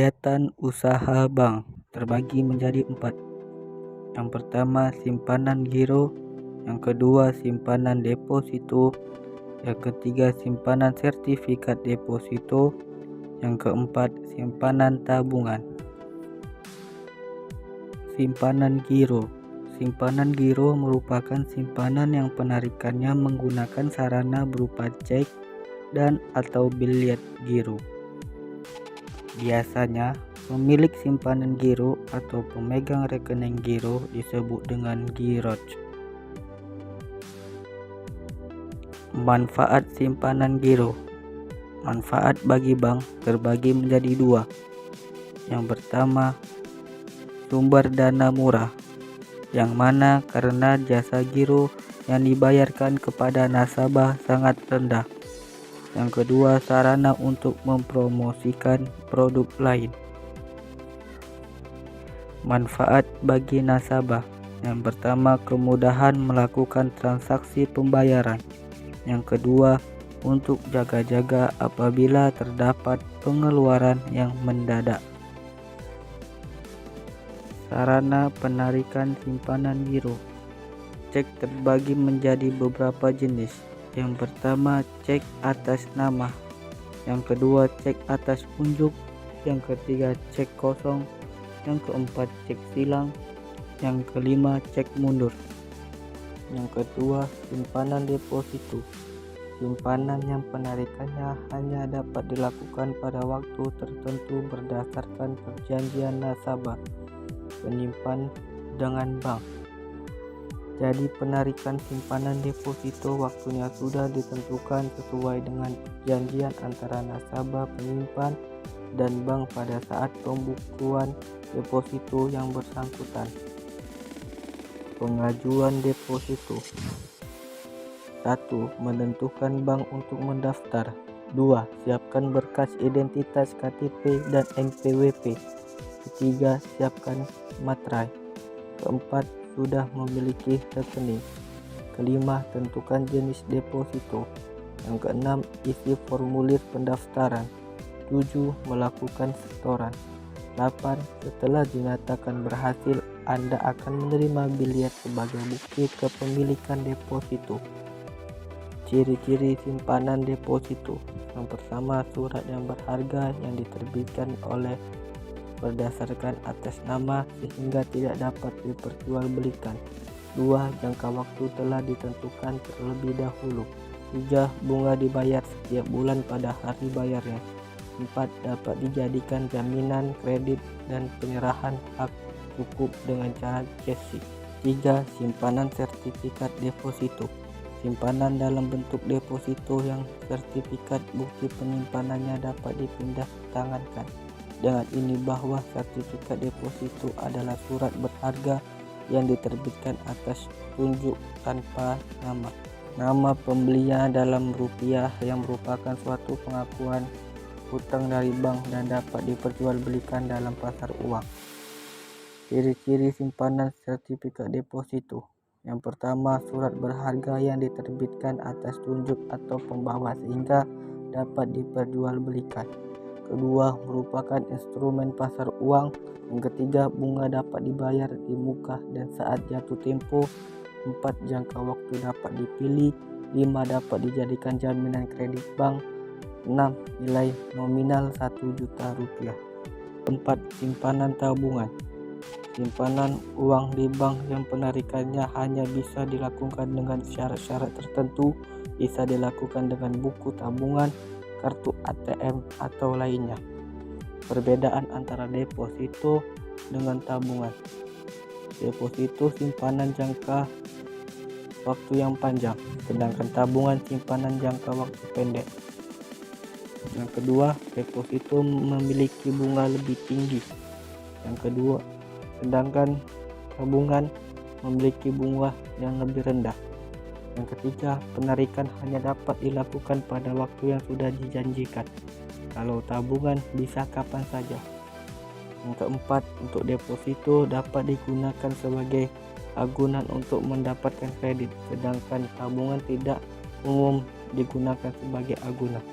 Kegiatan usaha bank terbagi menjadi 4. Yang pertama simpanan giro, yang kedua simpanan deposito, yang ketiga simpanan sertifikat deposito, yang keempat simpanan tabungan. Simpanan giro. Simpanan giro merupakan simpanan yang penarikannya menggunakan sarana berupa cek dan atau biliet giro. Biasanya, pemilik simpanan giro atau pemegang rekening giro disebut dengan girot. Manfaat simpanan giro. Manfaat bagi bank terbagi menjadi 2. Yang pertama, sumber dana murah, yang mana karena jasa giro yang dibayarkan kepada nasabah sangat rendah. Yang kedua, sarana untuk mempromosikan produk lain. Manfaat bagi nasabah. Yang pertama, kemudahan melakukan transaksi pembayaran. Yang kedua, untuk jaga-jaga apabila terdapat pengeluaran yang mendadak. Sarana penarikan simpanan giro. Cek terbagi menjadi beberapa jenis. Yang pertama, cek atas nama. Yang kedua, cek atas unjuk. Yang ketiga, cek kosong. Yang keempat, cek silang. Yang kelima, cek mundur. Yang kedua, simpanan deposito. Simpanan yang penarikannya hanya dapat dilakukan pada waktu tertentu berdasarkan perjanjian nasabah penyimpan dengan bank. Jadi penarikan simpanan deposito waktunya sudah ditentukan sesuai dengan perjanjian antara nasabah penyimpan dan bank pada saat pembukuan deposito yang bersangkutan. Pengajuan deposito. 1. Menentukan bank untuk mendaftar. 2. Siapkan berkas identitas KTP dan NPWP. 3. Siapkan materai. 4. Sudah memiliki rekening. Kelima, tentukan jenis deposito. Yang keenam, isi formulir pendaftaran. 7. Melakukan setoran. 8. Setelah dinyatakan berhasil, Anda akan menerima biliet sebagai bukti kepemilikan deposito. Ciri-ciri simpanan deposito. Yang pertama, surat yang berharga yang diterbitkan oleh berdasarkan atas nama sehingga tidak dapat diperjualbelikan. 2. Jangka waktu telah ditentukan terlebih dahulu. 3. Bunga dibayar setiap bulan pada hari bayarnya. 4. Dapat dijadikan jaminan kredit dan penyerahan hak cukup dengan cara cash. 3. Simpanan sertifikat deposito. Simpanan dalam bentuk deposito yang sertifikat bukti penyimpanannya dapat dipindah tangankan. Dengan ini bahwa sertifikat deposito adalah surat berharga yang diterbitkan atas tunjuk tanpa nama. Nama pembelinya dalam rupiah yang merupakan suatu pengakuan hutang dari bank dan dapat diperjualbelikan dalam pasar uang. Ciri-ciri simpanan sertifikat deposito. Yang pertama, surat berharga yang diterbitkan atas tunjuk atau pembawa sehingga dapat diperjualbelikan. Kedua, merupakan instrumen pasar uang. Yang ketiga, bunga dapat dibayar di muka dan saat jatuh tempo. 4. Jangka waktu dapat dipilih. 5. Dapat dijadikan jaminan kredit bank. 6. Nilai nominal 1 juta rupiah. 4. Simpanan tabungan. Simpanan uang di bank yang penarikannya hanya bisa dilakukan dengan syarat-syarat tertentu, bisa dilakukan dengan buku tabungan, kartu ATM atau lainnya. Perbedaan antara deposito dengan tabungan. Deposito simpanan jangka waktu yang panjang, sedangkan tabungan simpanan jangka waktu pendek. Yang kedua, deposito memiliki bunga lebih tinggi. Yang kedua, sedangkan tabungan memiliki bunga yang lebih rendah. Yang ketiga, penarikan hanya dapat dilakukan pada waktu yang sudah dijanjikan. Kalau tabungan bisa kapan saja. Yang keempat, untuk deposito dapat digunakan sebagai agunan untuk mendapatkan kredit, sedangkan tabungan tidak umum digunakan sebagai agunan.